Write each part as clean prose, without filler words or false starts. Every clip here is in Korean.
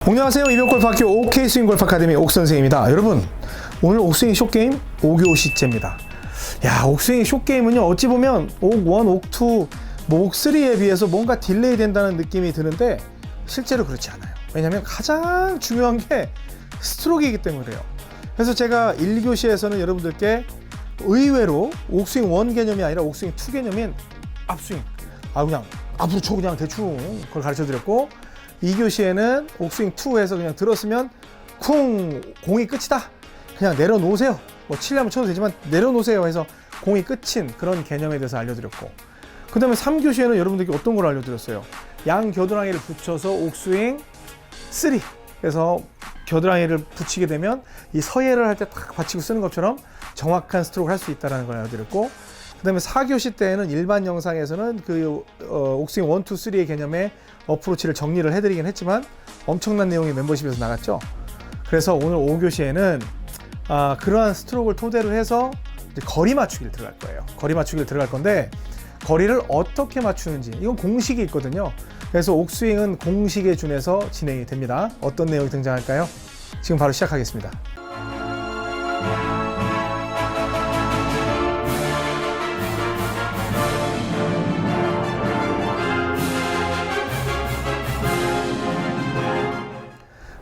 안녕하세요. 이병골프학교 OK스윙 골프 아카데미 옥선생입니다. 여러분, 오늘 옥스윙 숏게임 5교시째입니다. 야, 옥스윙 숏게임은요, 어찌 보면 옥1, 옥2, 뭐 옥3에 비해서 뭔가 딜레이 된다는 느낌이 드는데 실제로 그렇지 않아요. 왜냐면 가장 중요한 게 스트로크이기 때문에 그래요. 그래서 제가 1교시에서는 여러분들께 의외로 옥스윙 1 개념이 아니라 옥스윙 2 개념인 앞스윙, 그냥 앞으로 쳐 그냥 대충 그걸 가르쳐 드렸고, 2교시에는 옥스윙 2에서 그냥 들었으면 쿵 공이 끝이다, 그냥 내려놓으세요, 뭐 치려면 쳐도 되지만 내려놓으세요 해서 공이 끝인 그런 개념에 대해서 알려드렸고, 그 다음에 3교시에는 여러분들께 어떤 걸 알려드렸어요? 양 겨드랑이를 붙여서 옥스윙 3, 그래서 겨드랑이를 붙이게 되면 이 서예를 할 때 딱 받치고 쓰는 것처럼 정확한 스트로크를 할 수 있다는 걸 알려드렸고, 그 다음에 4교시 때는 일반 영상에서는 그 옥스윙 1, 2, 3의 개념의 어프로치를 정리를 해드리긴 했지만 엄청난 내용이 멤버십에서 나갔죠. 그래서 오늘 5교시에는 그러한 스트로크를 토대로 해서 이제 거리 맞추기를 들어갈 거예요. 거리 맞추기를 들어갈 건데, 거리를 어떻게 맞추는지 이건 공식이 있거든요. 그래서 옥스윙은 공식에 준해서 진행이 됩니다. 어떤 내용이 등장할까요? 지금 바로 시작하겠습니다.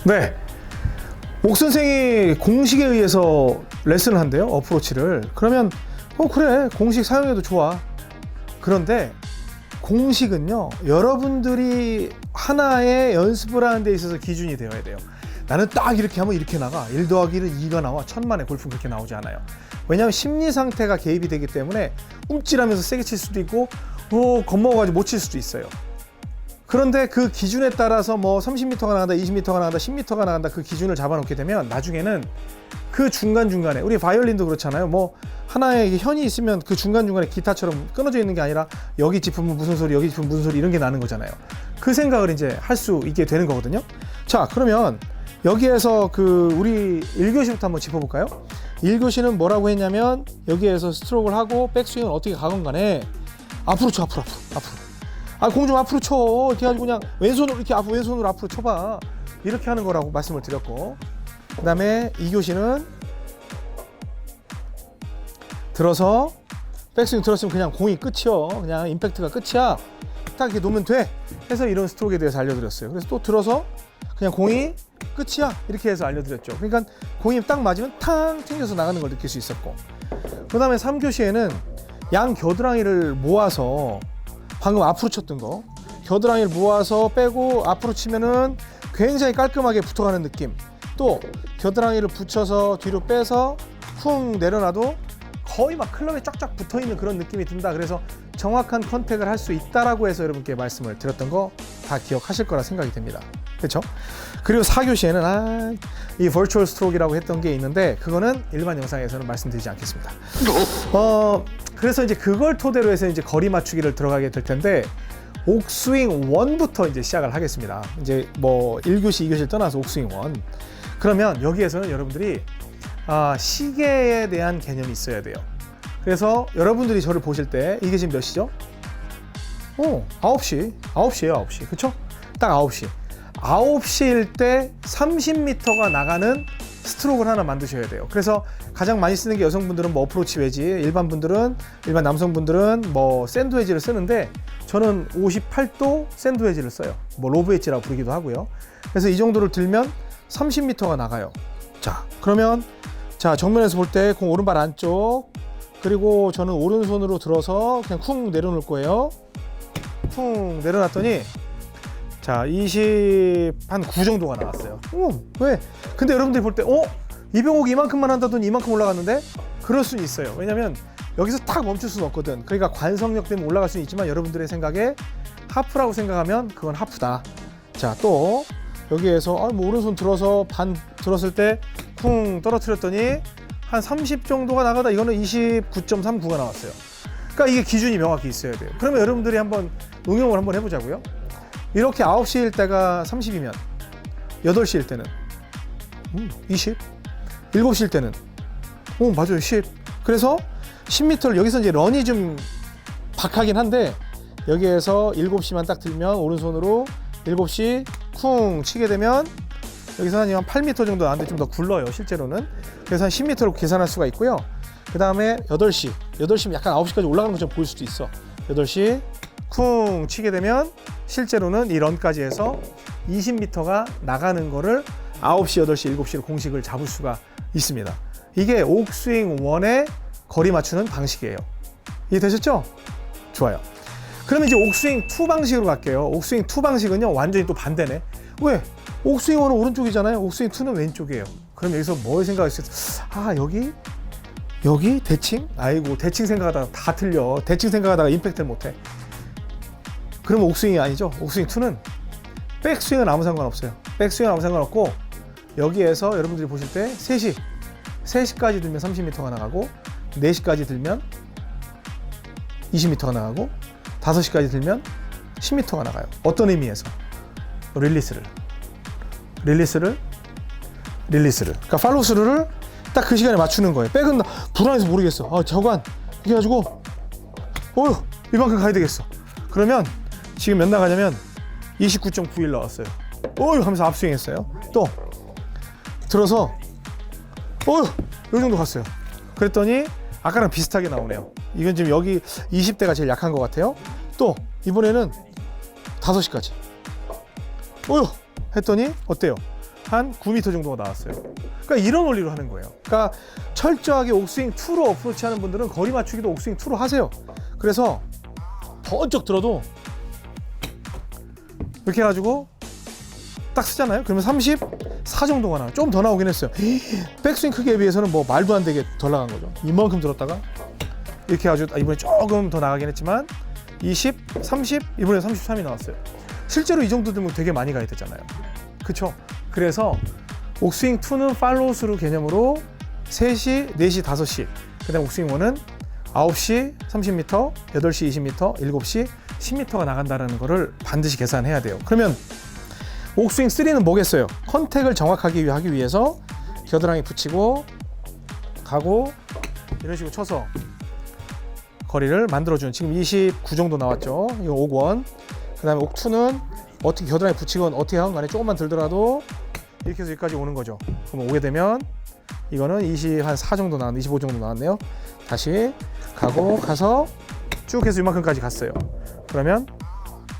네, 옥선생이 공식에 의해서 레슨을 한대요, 어프로치를. 그러면 그래, 공식 사용해도 좋아. 그런데 공식은요, 여러분들이 하나의 연습을 하는 데 있어서 기준이 되어야 돼요. 나는 딱 이렇게 하면 이렇게 나가, 1 더하기 1은 2가 나와. 천만에 골프는 그렇게 나오지 않아요. 왜냐하면 심리 상태가 개입이 되기 때문에 움찔하면서 세게 칠 수도 있고 겁먹어가지고 못 칠 수도 있어요. 그런데 그 기준에 따라서 뭐 30m가 나간다, 20m가 나간다, 10m가 나간다, 그 기준을 잡아놓게 되면 나중에는 그 중간중간에, 우리 바이올린도 그렇잖아요. 뭐 하나의 현이 있으면 그 중간중간에 기타처럼 끊어져 있는 게 아니라 여기 짚으면 무슨 소리, 여기 짚으면 무슨 소리, 이런 게 나는 거잖아요. 그 생각을 이제 할 수 있게 되는 거거든요. 자, 그러면 여기에서 우리 1교시부터 한번 짚어볼까요? 1교시는 뭐라고 했냐면, 여기에서 스트로크를 하고 백스윙은 어떻게 가건 간에 앞으로 쳐, 앞으로. 공 좀 앞으로 쳐. 이렇게 해가지고 그냥 왼손으로 이렇게 왼손으로 앞으로 쳐봐. 이렇게 하는 거라고 말씀을 드렸고, 그 다음에 2교시는 들어서 백스윙 들었으면 그냥 공이 끝이요. 그냥 임팩트가 끝이야. 딱 이렇게 놓으면 돼. 해서 이런 스트로크에 대해서 알려드렸어요. 그래서 또 들어서 그냥 공이 끝이야. 이렇게 해서 알려드렸죠. 그러니까 공이 딱 맞으면 탕 튕겨서 나가는 걸 느낄 수 있었고, 그 다음에 3교시에는 양 겨드랑이를 모아서, 방금 앞으로 쳤던 거, 겨드랑이를 모아서 빼고 앞으로 치면은 굉장히 깔끔하게 붙어가는 느낌, 또 겨드랑이를 붙여서 뒤로 빼서 쿵 내려놔도 거의 막 클럽에 쫙쫙 붙어있는 그런 느낌이 든다. 그래서 정확한 컨택을 할 수 있다라고 해서 여러분께 말씀을 드렸던 거 다 기억하실 거라 생각이 됩니다. 그렇죠? 그리고 4교시에는 이 버추얼 스트로크라고 했던 게 있는데, 그거는 일반 영상에서는 말씀드리지 않겠습니다. 그래서 이제 그걸 토대로 해서 이제 거리 맞추기를 들어가게 될 텐데, 옥스윙 1부터 이제 시작을 하겠습니다. 이제 뭐 1교시, 2교시를 떠나서 옥스윙 1. 그러면 여기에서는 여러분들이 시계에 대한 개념이 있어야 돼요. 그래서 여러분들이 저를 보실 때, 이게 지금 몇 시죠? 9시예요, 9시. 그쵸? 딱 9시. 9시일 때 30m가 나가는 스트로크를 하나 만드셔야 돼요. 그래서 가장 많이 쓰는 게, 여성분들은 뭐 어프로치 웨지, 일반 남성분들은 뭐 샌드 웨지를 쓰는데, 저는 58도 샌드 웨지를 써요. 뭐 로브 웨지라고 부르기도 하고요. 그래서 이 정도를 들면 30m가 나가요. 자, 그러면 정면에서 볼 때 공 오른발 안쪽, 그리고 저는 오른손으로 들어서 그냥 쿵 내려놓을 거예요. 쿵 내려놨더니 29 정도가 나왔어요. 왜? 근데 여러분들이 볼 때 이병옥이 이만큼만 한다더니 이만큼 올라갔는데? 그럴 수는 있어요. 왜냐면 여기서 딱 멈출 수는 없거든. 그러니까 관성력 때문에 올라갈 수는 있지만, 여러분들의 생각에 하프라고 생각하면 그건 하프다. 자, 또 여기에서 뭐 오른손 들어서 반 들었을 때 쿵 떨어뜨렸더니 한 30 정도가 나가다 이거는 29.39가 나왔어요. 그러니까 이게 기준이 명확히 있어야 돼요. 그러면 여러분들이 한번 응용을 한번 해보자고요. 이렇게 9시일 때가 30이면 8시일 때는 20, 7시일 때는 맞아요, 10. 그래서 10m를 여기서 이제 런이 좀 박하긴 한데, 여기에서 7시만 딱 들면 오른손으로 7시 쿵 치게 되면 여기서 한 8m 정도 나왔는데 좀 더 굴러요 실제로는. 그래서 한 10m로 계산할 수가 있고요. 그 다음에 8시면 약간 9시까지 올라가는 것처럼 보일 수도 있어. 8시 쿵 치게 되면 실제로는 이 런까지 해서 20m가 나가는 거를 9시, 8시, 7시로 공식을 잡을 수가 있습니다. 이게 옥스윙 1의 거리 맞추는 방식이에요. 이해되셨죠? 좋아요. 그러면 이제 옥스윙 2 방식으로 갈게요. 옥스윙 2 방식은요 완전히 또 반대네. 왜? 옥스윙 1은 오른쪽이잖아요. 옥스윙 2는 왼쪽이에요. 그럼 여기서 뭘 생각했어요? 아 여기 대칭? 아이고 대칭 생각하다가 다 틀려. 대칭 생각하다가 임팩트를 못해. 그러면 옥스윙이 아니죠. 옥스윙 2는 백스윙은 아무 상관없어요. 백스윙은 아무 상관없고 여기에서 여러분들이 보실 때 3시까지 들면 30m가 나가고 4시까지 들면 20m가 나가고 5시까지 들면 10m가 나가요. 어떤 의미에서? 릴리스를. 그러니까 팔로우스루를 딱 그 시간에 맞추는 거예요. 백은 불안해서 모르겠어. 저간 이렇게 해가지고 이만큼 가야 되겠어. 그러면 지금 몇 나가냐면 29.91 나왔어요. 하면서 앞스윙 했어요. 또 들어서 이 정도 갔어요. 그랬더니 아까랑 비슷하게 나오네요. 이건 지금 여기 20대가 제일 약한 것 같아요. 또 이번에는 5시까지 했더니 어때요? 한 9m 정도가 나왔어요. 그러니까 이런 원리로 하는 거예요. 그러니까 철저하게 옥스윙 2로 어프로치 하는 분들은 거리 맞추기도 옥스윙 2로 하세요. 그래서 번쩍 들어도 이렇게 해가지고 딱 쓰잖아요. 그러면 34 정도가 나와요. 좀 더 나오긴 했어요. 백스윙 크기에 비해서는 뭐 말도 안 되게 덜 나간 거죠. 이만큼 들었다가 이렇게 해가지고 이번에 조금 더 나가긴 했지만 20, 30, 이번에 33이 나왔어요. 실제로 이 정도 들면 되게 많이 가야 되잖아요. 그쵸? 그래서 옥스윙 2는 팔로우스루 개념으로 3시, 4시, 5시, 그 다음 옥스윙 1은 9시 30m, 8시 20m, 7시 10m가 나간다는 거를 반드시 계산해야 돼요. 그러면 옥스윙 3는 뭐겠어요? 컨택을 정확하게 하기 위해서 겨드랑이 붙이고 가고 이런 식으로 쳐서 거리를 만들어주는, 지금 29 정도 나왔죠. 이거 옥1. 그 다음에 옥2는 어떻게 겨드랑이 붙이건 어떻게 하건 간에 조금만 들더라도 이렇게 해서 여기까지 오는 거죠. 그럼 오게 되면 이거는 24 정도 나왔네, 25 정도 나왔네요. 다시 가서 쭉 해서 이만큼까지 갔어요. 그러면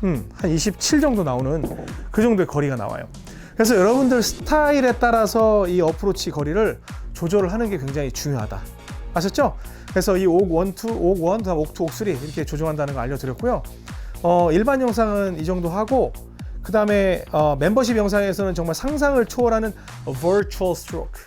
한 27 정도 나오는 그 정도의 거리가 나와요. 그래서 여러분들 스타일에 따라서 이 어프로치 거리를 조절을 하는 게 굉장히 중요하다. 아셨죠? 그래서 이 옥 1, 2, 옥 1, 다음 옥 2, 옥 3 이렇게 조정한다는 거 알려드렸고요. 일반 영상은 이 정도 하고, 그 다음에 멤버십 영상에서는 정말 상상을 초월하는 virtual stroke.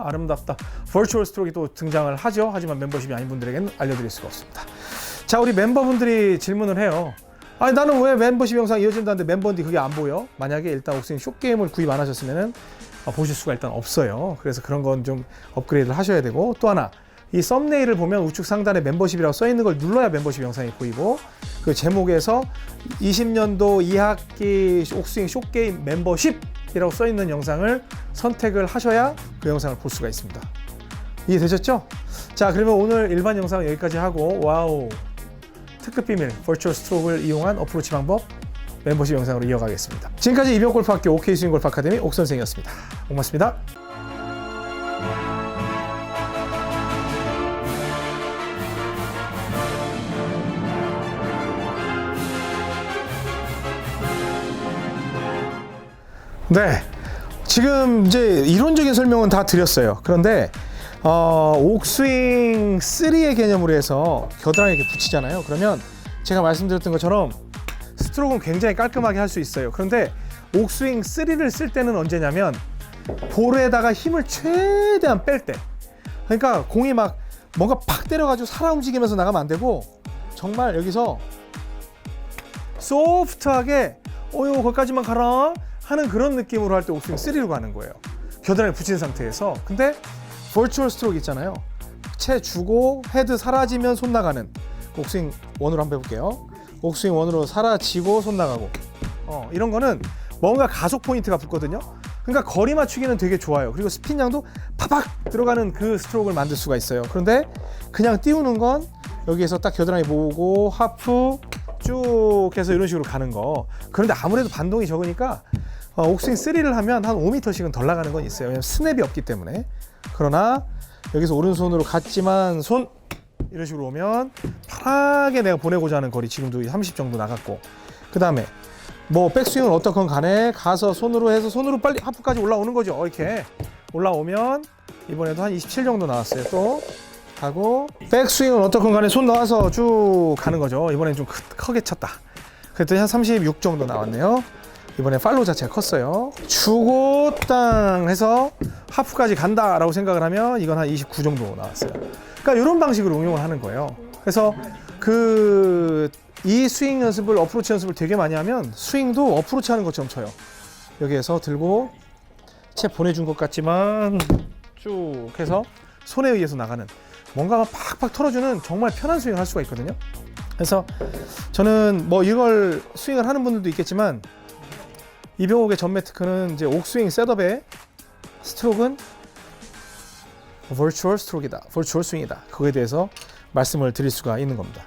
아름답다. virtual stroke이 또 등장을 하죠. 하지만 멤버십이 아닌 분들에게는 알려드릴 수가 없습니다. 자, 우리 멤버분들이 질문을 해요. 아니, 나는 왜 멤버십 영상 이어진다는데 멤버인데 그게 안 보여? 만약에 일단 옥스윙 숏게임을 구입 안 하셨으면은 보실 수가 일단 없어요. 그래서 그런 건 좀 업그레이드를 하셔야 되고, 또 하나, 이 썸네일을 보면 우측 상단에 멤버십이라고 써 있는 걸 눌러야 멤버십 영상이 보이고, 그 제목에서 20년도 2학기 옥스윙 숏게임 멤버십이라고 써 있는 영상을 선택을 하셔야 그 영상을 볼 수가 있습니다. 이해되셨죠? 자, 그러면 오늘 일반 영상은 여기까지 하고, 와우, 특급 비밀 버추얼 스트로크를 이용한 어프로치 방법 멤버십 영상으로 이어가겠습니다. 지금까지 이병골프학교 OK스윙골프 아카데미 옥선생이었습니다. 고맙습니다. 네, 지금 이제 이론적인 설명은 다 드렸어요. 그런데 옥스윙 3의 개념으로 해서 겨드랑이에 이렇게 붙이잖아요. 그러면 제가 말씀드렸던 것처럼 스트로크는 굉장히 깔끔하게 할 수 있어요. 그런데 옥스윙 3를 쓸 때는 언제냐면 볼에다가 힘을 최대한 뺄 때. 그러니까 공이 막 뭔가 팍 때려가지고 살아 움직이면서 나가면 안 되고, 정말 여기서 소프트하게 거기까지만 가라 하는 그런 느낌으로 할 때 옥스윙 3로 가는 거예요. 겨드랑이 붙인 상태에서. 근데 버추얼 스트로크 있잖아요. 채 주고 헤드 사라지면 손 나가는 옥스윙 1으로 한번 해볼게요. 옥스윙 1으로 사라지고 손 나가고, 이런 거는 뭔가 가속 포인트가 붙거든요. 그러니까 거리 맞추기는 되게 좋아요. 그리고 스핀 양도 파박 들어가는 그 스트로크를 만들 수가 있어요. 그런데 그냥 띄우는 건 여기에서 딱 겨드랑이 모으고 하프 쭉 해서 이런 식으로 가는 거. 그런데 아무래도 반동이 적으니까 옥스윙 3를 하면 한 5m씩은 덜 나가는 건 있어요. 왜냐면 스냅이 없기 때문에. 그러나 여기서 오른손으로 갔지만 손 이런 식으로 오면 편하게 내가 보내고자 하는 거리 지금도 30 정도 나갔고, 그 다음에 뭐 백스윙은 어떻건 간에 가서 손으로 해서 손으로 빨리 하프까지 올라오는 거죠. 이렇게 올라오면 이번에도 한 27 정도 나왔어요. 또 가고, 백스윙은 어떻건 간에 손 넣어서 쭉 가는 거죠. 이번엔 좀 크게 쳤다. 그랬더니 한 36 정도 나왔네요. 이번에 팔로우 자체가 컸어요. 주고 땅 해서 하프까지 간다라고 생각을 하면 이건 한 29 정도 나왔어요. 그러니까 이런 방식으로 응용을 하는 거예요. 그래서 이 스윙 연습을, 어프로치 연습을 되게 많이 하면 스윙도 어프로치 하는 것처럼 쳐요. 여기에서 들고 채 보내준 것 같지만 쭉 해서 손에 의해서 나가는, 뭔가 막 팍팍 털어주는 정말 편한 스윙을 할 수가 있거든요. 그래서 저는 뭐 이걸 스윙을 하는 분들도 있겠지만, 이병옥의 전매 특허는 이제 옥스윙 셋업의 스트로크는 버추얼 스트로크이다, 버추얼 스윙이다. 그거에 대해서 말씀을 드릴 수가 있는 겁니다.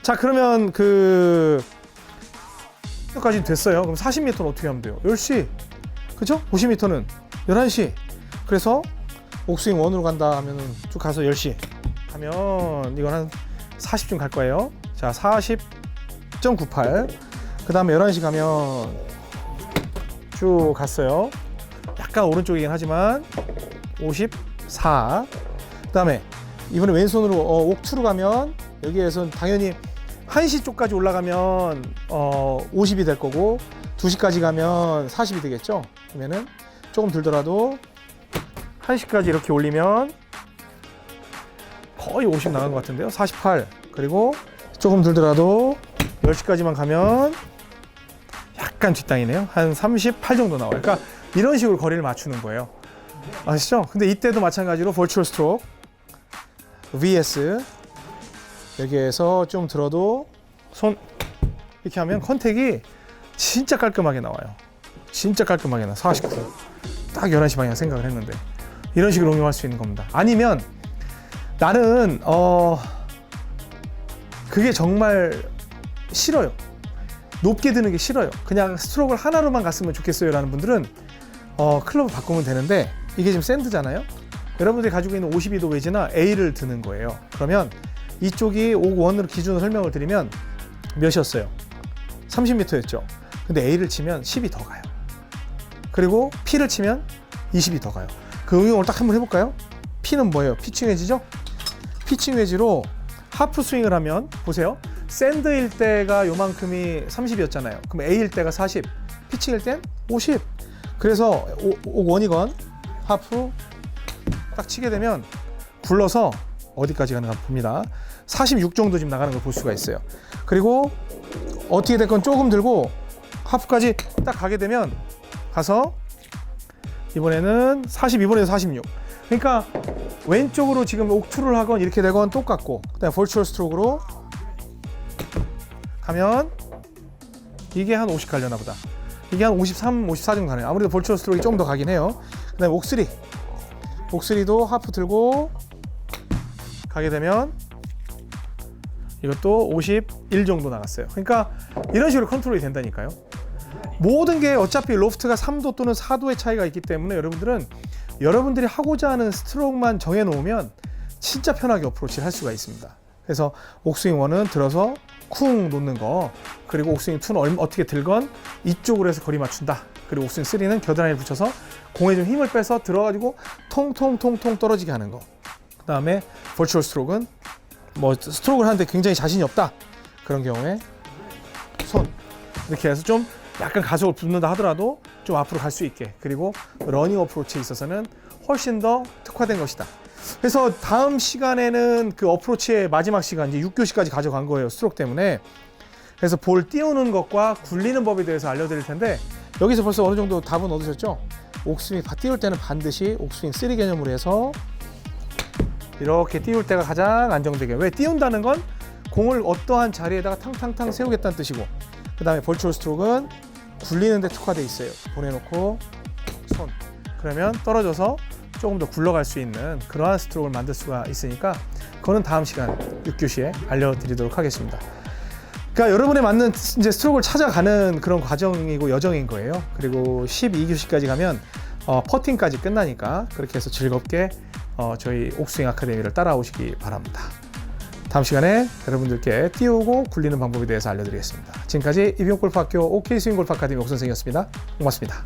자, 그러면 여기까지 됐어요. 그럼 40m는 어떻게 하면 돼요? 10시, 그죠? 50m는 11시. 그래서 옥스윙 1으로 간다 하면은 쭉 가서 10시 하면 이건 한 40쯤 갈 거예요. 자, 40.98. 그 다음에 11시 가면 쭉 갔어요. 약간 오른쪽이긴 하지만 54. 그 다음에 이번에 왼손으로 옥2로 가면 여기에선 당연히 1시 쪽까지 올라가면 50이 될 거고, 2시까지 가면 40이 되겠죠. 그러면은 조금 들더라도 1시까지 이렇게 올리면 거의 50 나간 것 같은데요. 48. 그리고 조금 들더라도 10시까지만 가면 약간 뒷땅이네요. 한 38 정도 나와요. 그러니까 이런 식으로 거리를 맞추는 거예요. 아시죠? 근데 이때도 마찬가지로 버추얼 스트로크 vs 여기에서 좀 들어도 손 이렇게 하면 컨택이 진짜 깔끔하게 나와요. 진짜 깔끔하게 나. 49. 딱 11시 방향 생각을 했는데 이런 식으로 응용할 수 있는 겁니다. 아니면 나는 그게 정말 싫어요. 높게 드는 게 싫어요. 그냥 스트로크를 하나로만 갔으면 좋겠어요 라는 분들은 클럽을 바꾸면 되는데, 이게 지금 샌드잖아요. 여러분들이 가지고 있는 52도 웨지나 A를 드는 거예요. 그러면 이쪽이 51으로 기준으로 설명을 드리면 몇이었어요? 30m였죠. 근데 A를 치면 10이 더 가요. 그리고 P를 치면 20이 더 가요. 그 응용을 딱 한번 해볼까요? P는 뭐예요? 피칭 웨지죠? 피칭 웨지로 하프 스윙을 하면 보세요. 샌드일 때가 요만큼이 30이었잖아요. 그럼 A일 때가 40, 피칭일 땐 50. 그래서 원이건 하프 딱 치게 되면 굴러서 어디까지 가는가 봅니다. 46 정도 지금 나가는 걸 볼 수가 있어요. 그리고 어떻게 됐건 조금 들고 하프까지 딱 가게 되면 가서 이번에는 42번에서 46. 그러니까 왼쪽으로 지금 옥투를 하건 이렇게 되건 똑같고, 그다음에 버추얼 스트로크로 가면 이게 한 50 가려나 보다. 이게 한 53, 54 정도 가네요. 아무래도 버추얼 스트로크가 좀 더 가긴 해요. 그 다음에 옥3. 옥3도 하프 들고 가게 되면 이것도 51 정도 나갔어요. 그러니까 이런 식으로 컨트롤이 된다니까요. 모든 게 어차피 로프트가 3도 또는 4도의 차이가 있기 때문에 여러분들은 여러분들이 하고자 하는 스트로크만 정해놓으면 진짜 편하게 어프로치를 할 수가 있습니다. 그래서 옥스윙 1은 들어서 쿵 놓는 거, 그리고 옥스윙 2는 어떻게 들건 이쪽으로 해서 거리 맞춘다. 그리고 옥스윙 3는 겨드랑이를 붙여서 공에 좀 힘을 빼서 들어가지고 통통통통 떨어지게 하는 거. 그 다음에 버추얼 스트로크는 뭐 스트로크를 하는데 굉장히 자신이 없다. 그런 경우에 손 이렇게 해서 좀 약간 가속을 붙는다 하더라도 좀 앞으로 갈 수 있게, 그리고 러닝 어프로치에 있어서는 훨씬 더 특화된 것이다. 그래서 다음 시간에는 그 어프로치의 마지막 시간, 이제 6교시까지 가져간 거예요, 스트로크 때문에. 그래서 볼 띄우는 것과 굴리는 법에 대해서 알려드릴 텐데, 여기서 벌써 어느 정도 답은 얻으셨죠? 옥스윙 띄울 때는 반드시 옥스윙 3 개념으로 해서 이렇게 띄울 때가 가장 안정되게. 왜 띄운다는 건 공을 어떠한 자리에다가 탕탕탕 세우겠다는 뜻이고, 그 다음에 버추얼 스트로크는 굴리는 데 특화되어 있어요. 보내놓고 손, 그러면 떨어져서 조금 더 굴러갈 수 있는 그러한 스트로크를 만들 수가 있으니까, 그거는 다음 시간 6교시에 알려드리도록 하겠습니다. 그러니까 여러분에 맞는 이제 스트로크를 찾아가는 그런 과정이고 여정인 거예요. 그리고 12교시까지 가면 퍼팅까지 끝나니까 그렇게 해서 즐겁게 저희 옥스윙 아카데미를 따라오시기 바랍니다. 다음 시간에 여러분들께 띄우고 굴리는 방법에 대해서 알려드리겠습니다. 지금까지 이병골프학교 OK스윙골프 아카데미 옥선생이었습니다. 고맙습니다.